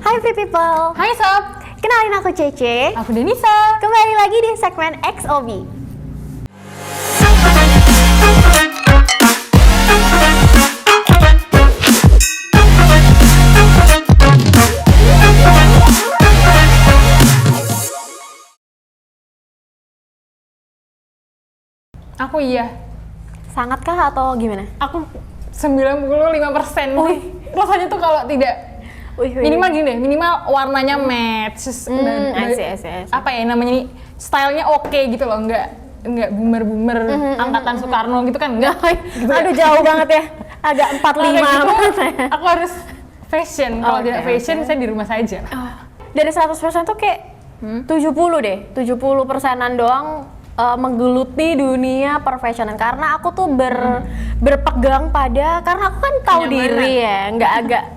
Hai Free People. Hai Sob. Kenalin aku Cece. Aku Denisa. Kembali lagi di segmen XOB. Aku iya. Sangatkah atau gimana? Aku 95%. Rasanya tuh kalau tidak minimal gini deh, minimal warnanya match. I see. Apa ya namanya ini? Stylenya oke gitu loh, enggak boomer angkatan Soekarno gitu kan enggak. Gitu. Aduh jauh banget ya. Agak 45 gitu, aku harus fashion. Kalau tidak fashion saya di rumah saja. Dari 100% tuh kayak 70 deh. 70%-an doang menggeluti dunia perfessionan karena aku tuh berpegang pada, karena aku kan tahu diri ya,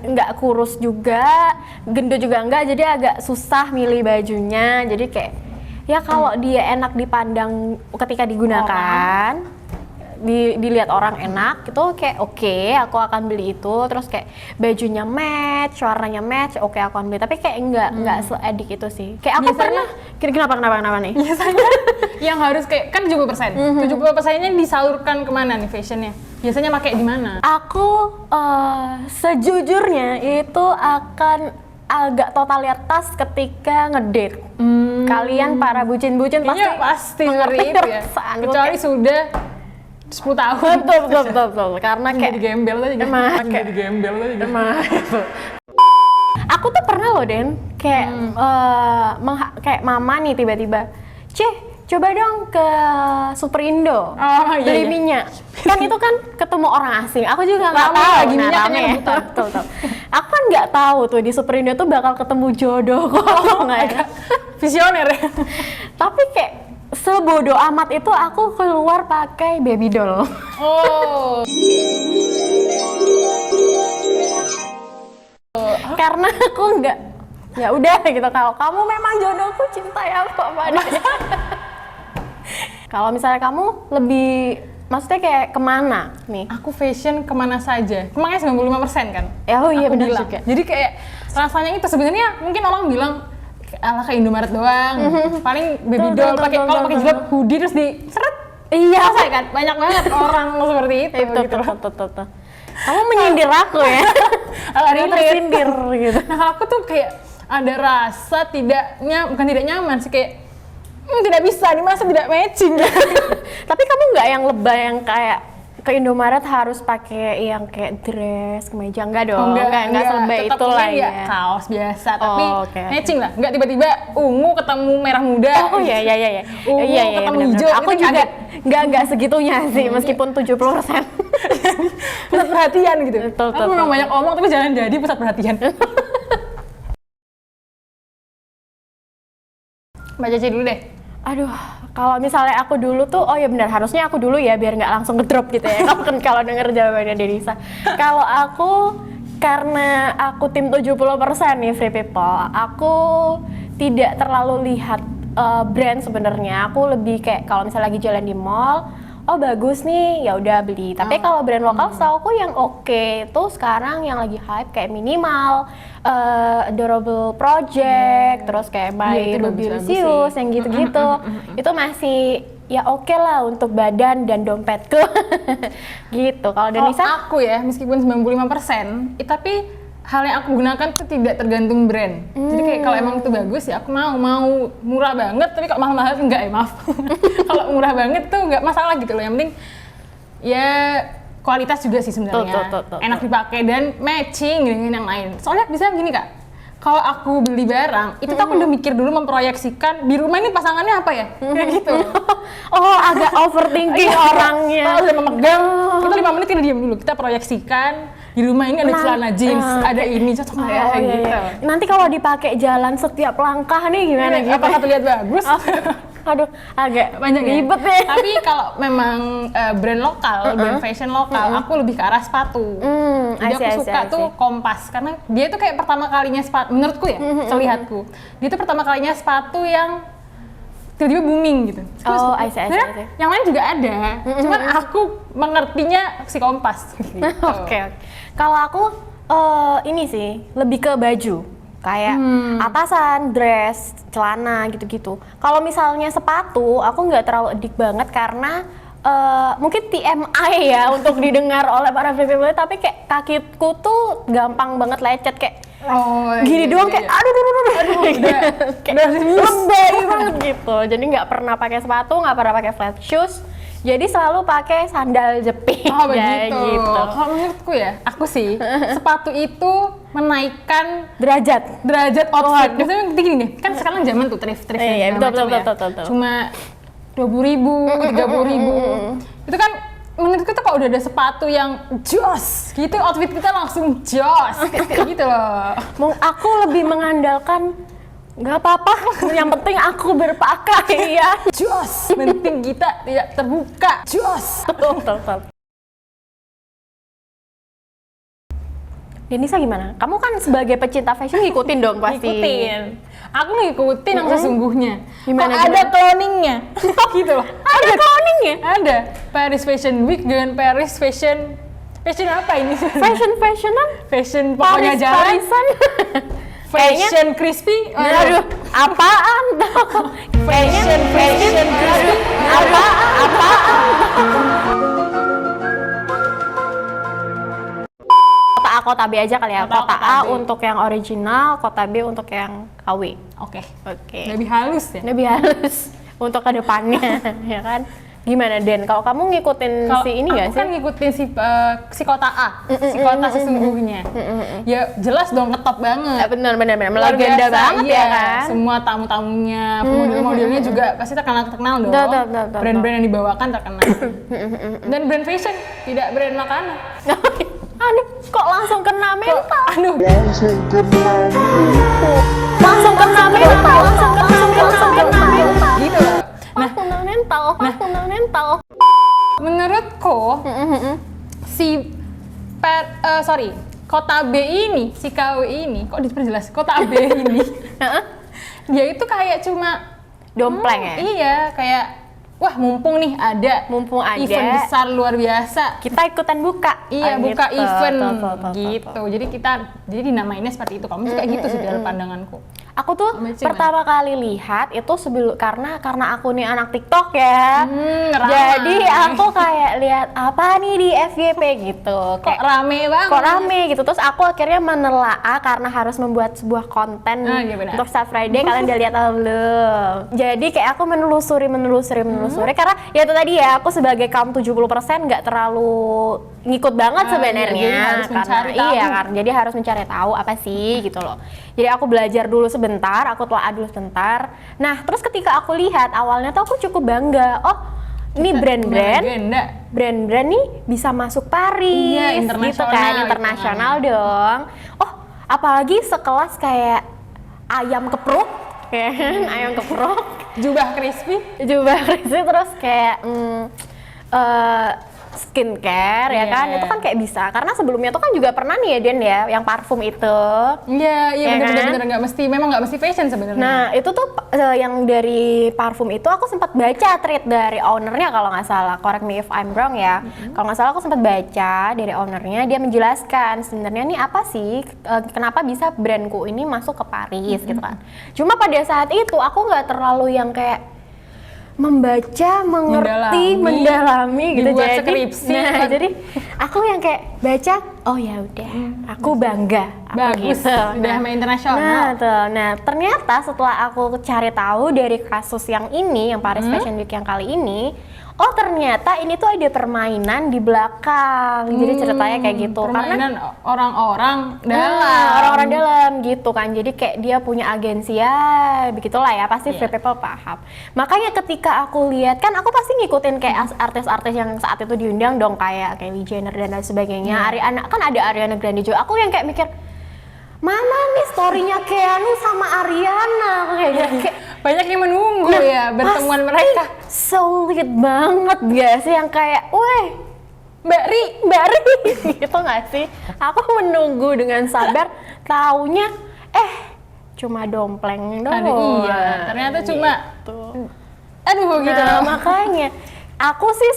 nggak kurus juga, gendut juga enggak, jadi agak susah milih bajunya. Jadi kayak ya kalau dia enak dipandang ketika digunakan, dilihat orang enak gitu, kayak oke, aku akan beli itu. Terus kayak bajunya match, warnanya match, oke aku akan beli. Tapi kayak enggak se-edik itu sih. Kayak aku biasanya, pernah kenapa nih? Biasanya yang harus kayak kan 70%. 70%-nya disalurkan kemana nih fashionnya? Biasanya pakai di mana? Aku sejujurnya itu akan agak totalitas ketika ngedate. Kalian para bucin-bucin pasti ngeri itu ya. Kecuali sudah 10 tahun. Betul. Karena kayak digembel aja gitu. Aku tuh pernah loh Den, kayak kayak mama nih tiba-tiba, coba dong ke Superindo beli minyak. Kan itu kan ketemu orang asing. Aku juga nggak tahu lagi minyaknya rebutan. Betul. Aku kan nggak tahu tuh di Superindo tuh bakal ketemu jodoh kok. Visioner ya. Tapi kayak sebodoh amat itu aku keluar pakai baby doll. Karena aku nggak, ya udah gitu, kalau kamu memang jodohku, cintai aku apa adanya. Kalau misalnya kamu lebih, maksudnya kayak kemana nih? Aku fashion kemana saja. Makanya 95% kan? Ya, iya benar juga. Jadi kayak rasanya itu sebenarnya mungkin orang bilang ala ke Indomaret doang. Paling baby doll, pakai kalau pakai jilbab hoodie terus di seret. Iya, saya kan banyak banget orang seperti itu. Betul. Kamu menyindir aku ya? Agak tersindir gitu. Nah, aku tuh kayak ada rasa bukan tidak nyaman sih, kayak tidak bisa, di masa tidak matching. Tapi kamu nggak yang lebay yang kayak ke Indomaret harus pakai yang kayak dress, kemeja, enggak dong? Enggak selebay itu lah ya. Kaos biasa, tapi matching lah. Enggak tiba-tiba ungu ketemu merah muda. Iya. Ungu ketemu hijau. Aku juga enggak segitunya sih, meskipun 70%. Pusat perhatian gitu. Aku memang banyak omong, tapi jangan jadi pusat perhatian. Mbak Cece dulu deh. Aduh, kalau misalnya aku dulu tuh, oh ya benar, harusnya aku dulu ya, biar nggak langsung ngedrop gitu ya. Kalau denger jawabannya Denisa. Kalau aku, karena aku tim 70% nih Free People, aku tidak terlalu lihat brand sebenarnya. Aku lebih kayak kalau misalnya lagi jalan di mall, oh bagus nih, ya udah beli. Tapi kalau brand lokal, setahu aku yang oke itu sekarang yang lagi hype kayak Minimal, Adorable Project, terus kayak My Rubilicious, yang gitu-gitu. Itu masih ya oke lah untuk badan dan dompetku. Gitu. Kalau Denisa? Aku ya, meskipun 95%, tapi hal yang aku gunakan tuh tidak tergantung brand. Jadi kayak kalau emang itu bagus ya aku mau murah banget, tapi kalau mahal-mahal enggak ya, maaf. Kalau murah banget tuh enggak masalah gitu loh. Yang penting ya kualitas juga sih sebenarnya. Enak dipakai dan matching dengan yang lain. Soalnya bisa gini Kak, kalau aku beli barang, itu tuh aku udah mikir dulu, memproyeksikan di rumah ini pasangannya apa ya? Kayak gitu. Oh, agak overthinking orangnya. Kalau udah memegang, kita 5 menit kita diam dulu, kita proyeksikan di rumah ini ada celana jeans, ada ini, cocok nggak ya? Gitu. Nanti kalau dipakai jalan setiap langkah nih gimana gitu? Apakah terlihat bagus? Aduh, agak banyak ribet ya. Tapi kalau memang brand lokal, brand fashion lokal, aku lebih ke arah sepatu. Jadi aku suka tuh Kompas, karena dia tuh kayak pertama kalinya sepatu, menurutku ya, selihatku. Dia tuh pertama kalinya sepatu yang tiba-tiba booming gitu. Yang lain juga ada, cuman aku mengertinya si Kompas. Gitu. Oke. Kalau aku ini sih lebih ke baju. Kayak atasan, dress, celana gitu-gitu. Kalau misalnya sepatu, aku nggak terlalu edik banget karena mungkin TMI ya untuk didengar oleh para people, tapi kayak kakiku tuh gampang banget lecet kayak gini doang kayak aduh kayak lebay banget gitu. Jadi nggak pernah pakai sepatu, nggak pernah pakai flat shoes. Jadi selalu pakai sandal jepit. Oh begitu. Gitu. Kalau menurutku ya, aku sih sepatu itu menaikkan Derajat outfit. Biasanya gini nih, kan sekarang zaman tuh thrift Iya, betul. Cuma 20.000, 30.000. Itu kan menurutku tuh kalau udah ada sepatu yang jos, gitu outfit kita langsung jos, gitu loh. Aku lebih mengandalkan nggak apa-apa, yang penting aku berpakai ya. Jos, penting kita tidak terbuka. Jos. Betul. Denisa gimana? Kamu kan sebagai pecinta fashion ngikutin dong pasti. Ngikutin. Aku ngikutin yang sesungguhnya. Gimana, Kok ada cloningnya? Gitu loh. Ada cloningnya? Ada. Paris Fashion Week dengan Paris Fashion apa ini? Fashionan? Fashion pokoknya jalan. Parisan. Fashion crispy. Aduh, apaan tuh? Fashion crispy. Apaan? Kota B aja kali ya. Kota A untuk yang original, kota B untuk yang KW. Oke. Lebih halus ya? Lebih halus untuk ke depannya, ya kan? Gimana Den? Kalau kamu ngikutin si ini nggak sih? Aku kan ngikutin si kota A, si kota sesungguhnya. Ya jelas dong, ngetop banget. Bener, melegenda banget ya kan? Semua tamu-tamunya, model-modelnya juga pasti terkenal dong. Brand-brand yang dibawakan terkenal. Dan brand fashion, tidak brand makanan. Aduh, kok langsung kena mental? Langsung kena mental. Gitu loh. Mental. Menurutku, kota B ini, si KW ini, kok diperjelas? Kota B ini, dia itu kayak cuma dompleng ya? Iya, kayak wah mumpung ada event besar luar biasa, kita ikutan buka. Iya, buka gitu. event gitu. Jadi dinamainnya seperti itu. Kamu juga gitu sih dalam pandanganku. Aku tuh pertama kali lihat itu karena aku nih anak TikTok ya. Jadi aku kayak lihat apa nih di FYP gitu. Kok rame banget. Kok rame gitu. Terus aku akhirnya menelaah karena harus membuat sebuah konten untuk Start Friday. Kalian udah lihat atau belum? Jadi kayak aku menelusuri karena ya itu tadi ya, aku sebagai kaum 70% nggak terlalu ngikut banget sebenarnya. Jadi harus mencari tahu apa sih gitu loh. Jadi aku belajar dulu sebentar, aku telah dulu sebentar. Nah, terus ketika aku lihat awalnya tuh aku cukup bangga. Oh, ini brand-brand nih bisa masuk Paris, iya, gitu kan, internasional dong. Oh, apalagi sekelas kayak ayam kepruk, kan? Ayam kepruk, jubah crispy terus kayak skincare ya kan, itu kan kayak bisa karena sebelumnya tuh kan juga pernah nih ya Den ya yang parfum itu. Iya ya bener memang nggak mesti fashion sebenarnya. Nah itu tuh yang dari parfum itu aku sempat baca tweet dari ownernya kalau nggak salah, correct me if I'm wrong ya. Kalau nggak salah aku sempat baca dari ownernya, dia menjelaskan sebenarnya nih apa sih kenapa bisa brandku ini masuk ke Paris gitu kan. Cuma pada saat itu aku nggak terlalu yang kayak membaca, mengerti, mendalami gitu. Dibuat jadi skripsi. Nah, jadi aku yang kayak baca, oh ya udah, aku bangga. Bagus, gitu. udah main internasional. Nah, ternyata setelah aku cari tahu dari kasus yang ini, yang Paris Fashion Week yang kali ini, oh ternyata ini tuh ada permainan di belakang. Jadi ceritanya kayak gitu. Permainan karena orang-orang dalam. Orang-orang dalam gitu kan. Jadi kayak dia punya agensi ya, begitulah ya. Pasti free people paham. Makanya ketika aku lihat kan, aku pasti ngikutin kayak artis-artis yang saat itu diundang dong, kayak Kylie Jenner dan lain sebagainya. Ariana kan ada Ariana Grande juga. Aku yang kayak mikir, mana nih story-nya Keanu sama Ariana kayak banyak yang menunggu ya pertemuan mereka. Solid banget gak sih yang kayak, weh Mbak Ri gitu gak sih? Aku menunggu dengan sabar, taunya cuma dompleng doang. Iya, ternyata cuma gitu. gitu. Nah, makanya Aku sih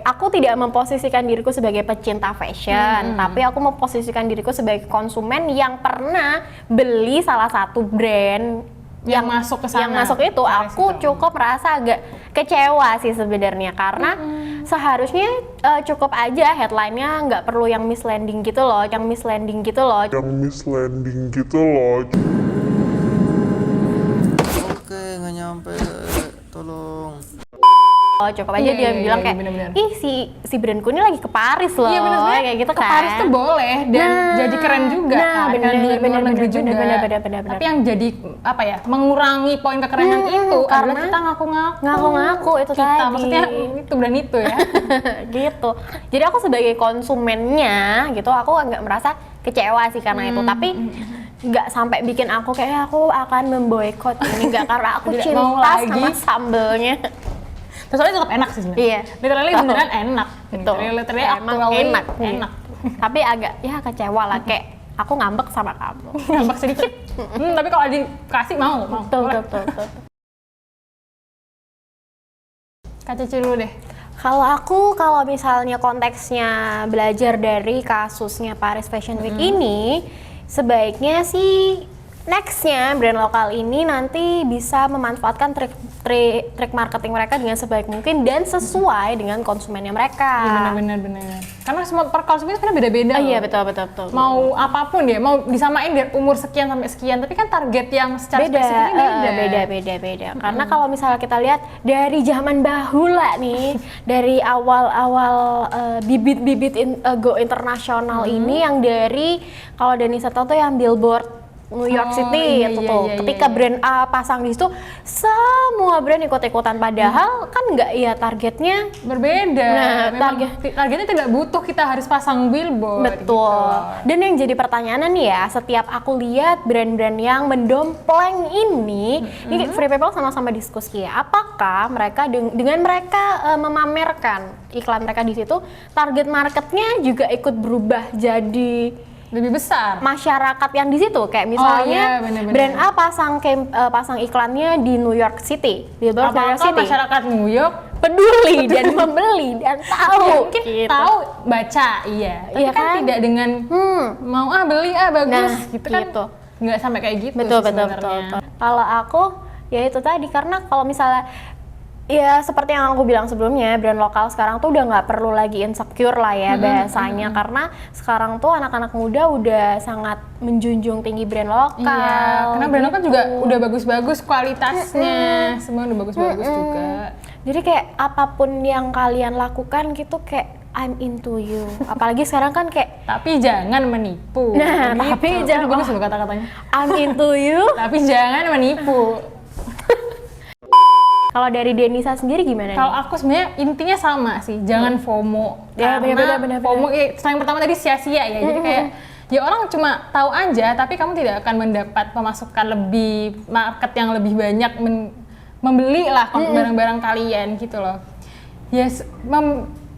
aku tidak memposisikan diriku sebagai pecinta fashion, tapi aku memposisikan diriku sebagai konsumen yang pernah beli salah satu brand yang masuk ke sana. Yang masuk itu, aku cukup merasa agak kecewa sih sebenarnya, karena seharusnya cukup aja headline-nya, nggak perlu yang misleading gitu loh, Oke, nggak nyampe. Tolong. cukup aja dia bilang kayak, bener-bener. ih si brandku ini lagi ke Paris loh, Iya benar-benar kayak gitu ke kan. Paris tuh boleh dan jadi keren juga kan, bener, di luar negeri juga. bener. Tapi yang jadi apa ya, mengurangi poin kekerenan itu karena adalah kita ngaku-ngaku. Ngaku-ngaku itu kita, tadi. maksudnya itu brand itu ya. Gitu. Jadi aku sebagai konsumennya gitu, aku agak merasa kecewa sih karena itu. Tapi nggak sampai bikin aku kayak aku akan memboikot ini, nggak, karena aku Tidak cinta mau lagi. sama sambelnya. Soalnya tetap enak sih sebenarnya. Iya. Literally beneran enak. Betul. Literally Emang actually enak. enak. Tapi agak ya kecewa lah, kayak aku ngambek sama kamu. Ngambek sedikit. Tapi kalau dikasih mau. Betul. Kak Cici dulu deh. Kalau misalnya konteksnya belajar dari kasusnya Paris Fashion Week ini, sebaiknya sih nextnya brand lokal ini nanti bisa memanfaatkan trik marketing mereka dengan sebaik mungkin dan sesuai dengan konsumennya mereka. Iya benar. Karena semua per konsumen sebenarnya beda-beda. Iya loh. betul. Mau apapun dia, mau disamain dari umur sekian sampai sekian, tapi kan target yang secara spesifiknya beda. Karena kalau misalnya kita lihat dari zaman bahula nih, dari awal-awal bibit-bibit go internasional ini, yang dari kalau Denisa tahu tuh yang billboard New York City itu tuh. Ketika brand A pasang di situ, semua brand ikut-ikutan, padahal kan nggak, ya targetnya berbeda. Nah, targetnya tidak butuh kita harus pasang billboard. betul. Gitu. Dan yang jadi pertanyaan nih ya, setiap aku lihat brand-brand yang mendompleng ini Free People sama-sama diskusi ya, apakah mereka dengan mereka memamerkan iklan mereka di situ, target marketnya juga ikut berubah jadi Lebih besar. masyarakat yang di situ, kayak misalnya bener-bener. brand A pasang iklannya di New York City, billboard New York Apakah City, masyarakat New York peduli dan membeli dan tahu, mungkin gitu. tahu, baca, iya. Tapi Iya kan kan? tidak dengan mau beli bagus Nah, gitu kan. gitu. Nggak sampai kayak gitu Betul. sih sebenarnya. Kalau aku ya itu tadi, karena kalau misalnya ya seperti yang aku bilang sebelumnya, brand lokal sekarang tuh udah nggak perlu lagi insecure lah ya bahasanya, karena sekarang tuh anak-anak muda udah sangat menjunjung tinggi brand lokal. Iya, karena brand lokal juga udah bagus-bagus kualitasnya, semua udah bagus-bagus juga. Jadi kayak apapun yang kalian lakukan gitu, kayak I'm into you. Apalagi sekarang kan kayak Tapi jangan menipu. Nah, Gitu. tapi jangan- bagus loh kata-katanya. I'm into you. Tapi jangan menipu. Kalau dari Denisa sendiri gimana Kalau nih? aku sebenarnya intinya sama sih, jangan FOMO. Ya, Karena benar. FOMO, yang pertama tadi sia-sia ya. Jadi kayak ya orang cuma tahu aja, tapi kamu tidak akan mendapat pemasukan lebih, market yang lebih banyak membeli lah barang-barang kalian gitu loh. Yes,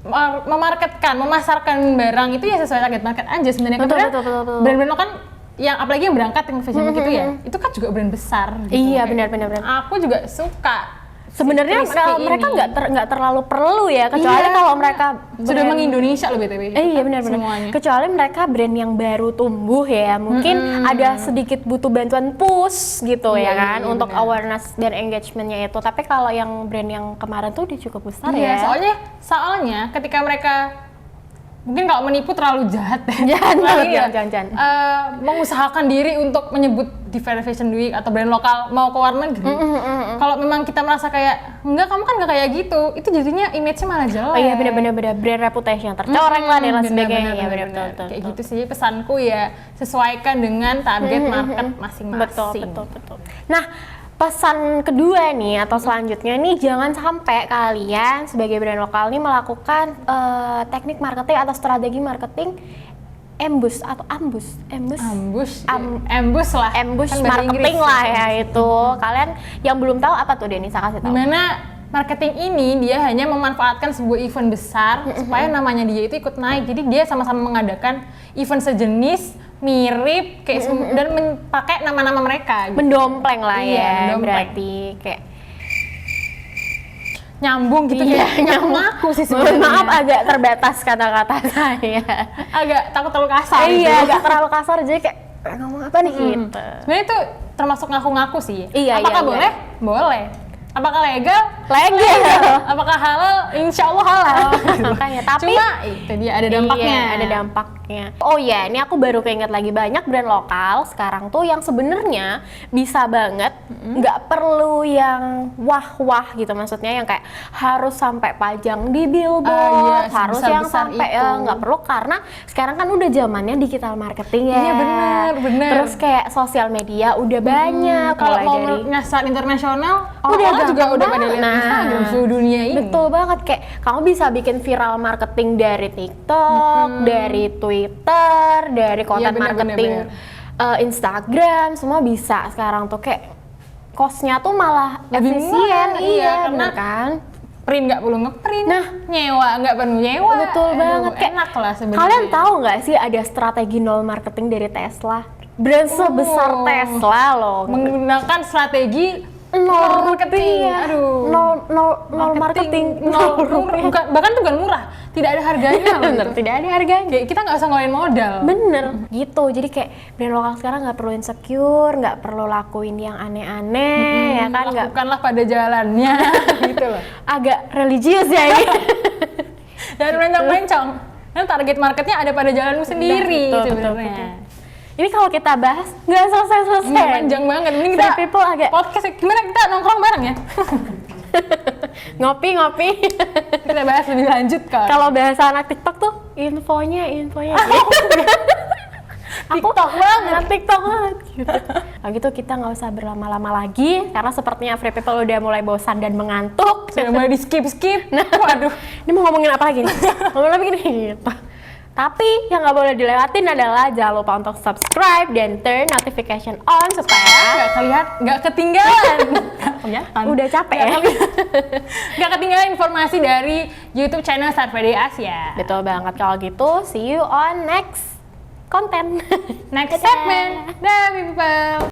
memasarkan barang itu ya sesuai target market aja sebenarnya. Betul. Brand-brand lo kan yang apalagi yang berangkat yang fashion week itu ya, itu kan juga brand besar. Gitu. Iya, Kayak benar. Aku juga suka. Sebenarnya seperti mereka ini. nggak terlalu perlu ya, kecuali Iya. kalau mereka Sudah mengindonesia loh BTW. Iya benar. Semuanya. Kecuali mereka brand yang baru tumbuh ya, mungkin ada sedikit butuh bantuan push gitu ya kan, iya, untuk benar. awareness dan engagementnya itu. Tapi kalau yang brand yang kemarin tuh udah cukup besar Iya, ya. soalnya ketika mereka mungkin kalau menipu terlalu jahat ya. Jangan. Mengusahakan diri untuk menyebut di Paris Fashion Week atau brand lokal mau ke luar negeri. Kalau memang kita merasa kayak enggak, kamu kan nggak kayak gitu, itu jadinya image-nya malah jelek. Oh iya benar. Brand reputation tercoreng lah dan lain sebagainya. Iya benar. Kayak gitu sih pesanku ya, sesuaikan dengan target market masing-masing. Betul. Nah, pesan kedua nih atau selanjutnya nih, jangan sampai kalian sebagai brand lokal nih melakukan teknik marketing atau strategi marketing ambush lah. Ambush Kan bahasa marketing Inggris. lah ya itu. Kalian yang belum tahu apa tuh, Denisa kasih tahu. Dimana marketing ini dia hanya memanfaatkan sebuah event besar supaya namanya dia itu ikut naik. Jadi dia sama-sama mengadakan event sejenis, mirip kayak dan pakai nama-nama mereka. Gitu. Mendompleng lah Iya, ya, mendompleng. berarti kayak nyambung gitu Iya, kayak nyambung. ngaku sih Mohon sebenarnya. maaf agak terbatas kata-kata saya. Agak takut terlalu kasar gitu. Iya, agak terlalu kasar jadi kayak ngomong apa nih gitu. Sebenarnya itu termasuk ngaku-ngaku sih. Iya, Apakah iya, boleh? Boleh. Apakah legal? Legal. Apakah halal? Insya Allah halal. Makanya, tapi Cuma itu dia ada dampaknya. Iya, ada dampaknya. Oh iya, ini aku baru keinget lagi banyak brand lokal sekarang tuh yang sebenarnya bisa banget, nggak perlu yang wah-wah gitu, maksudnya yang kayak harus sampai pajang di billboard, iya, harus yang sebesar-besar sampai itu. nggak perlu karena sekarang kan udah zamannya digital marketing ya. Iya, benar. Terus kayak sosial media udah banyak, Kalau mulai mau dari nyasar internasional, Udah orang juga gampang udah pada banget. lihat Instagram seluruh dunia ini. Betul banget, kayak kamu bisa bikin viral marketing dari TikTok, dari Twitter, dari konten bener, marketing Instagram, semua bisa sekarang tuh kayak cost-nya tuh malah Lebih efisien, murah, iya, iya, karena bener kan? Print nggak perlu ngeprint, Nah. nyewa nggak perlu nyewa. Betul Aduh, banget, kayak enak lah sebenarnya. kalian tahu nggak sih ada strategi nol marketing dari Tesla? Brand sebesar Tesla loh, menggunakan strategi nol marketing. rupiah. Aduh. Nol marketing, nol rupiah. Bahkan bukan murah, tidak ada harganya. loh Bener, itu. tidak ada harganya. Kayak kita nggak usah ngeluarin modal. Bener gitu, jadi kayak brand lokal sekarang nggak perlu insecure, nggak perlu lakuin yang aneh-aneh, ya kan, nggak Lakukanlah pada jalannya, gitu loh. agak religius ya ini. Dan melencong-melencong. Dan target marketnya ada pada jalanmu sendiri Betul, betul, sebenarnya. betul. Ini kalau kita bahas nggak selesai-selesai. Nggak panjang banget. Mending kita Free people agak podcast gimana kita nongkrong bareng ya? ngopi-ngopi. Kita bahas lebih lanjut kan. Kalau bahasa anak TikTok tuh infonya TikTok banget. TikTok banget gitu. Kalau gitu kita nggak usah berlama-lama lagi karena sepertinya free people udah mulai bosan dan mengantuk. Sudah mulai di skip. Nah, Waduh. ini mau ngomongin apa lagi nih? Ngomongin apa gini gitu. Tapi yang nggak boleh dilewatin adalah jangan lupa untuk subscribe dan turn notification on supaya Nggak ketinggalan. Kelihatan. udah capek ya. Nggak ketinggalan informasi dari YouTube channel Start PD Asia. Betul banget, kalau gitu see you on next konten. Next segment. Dah, people.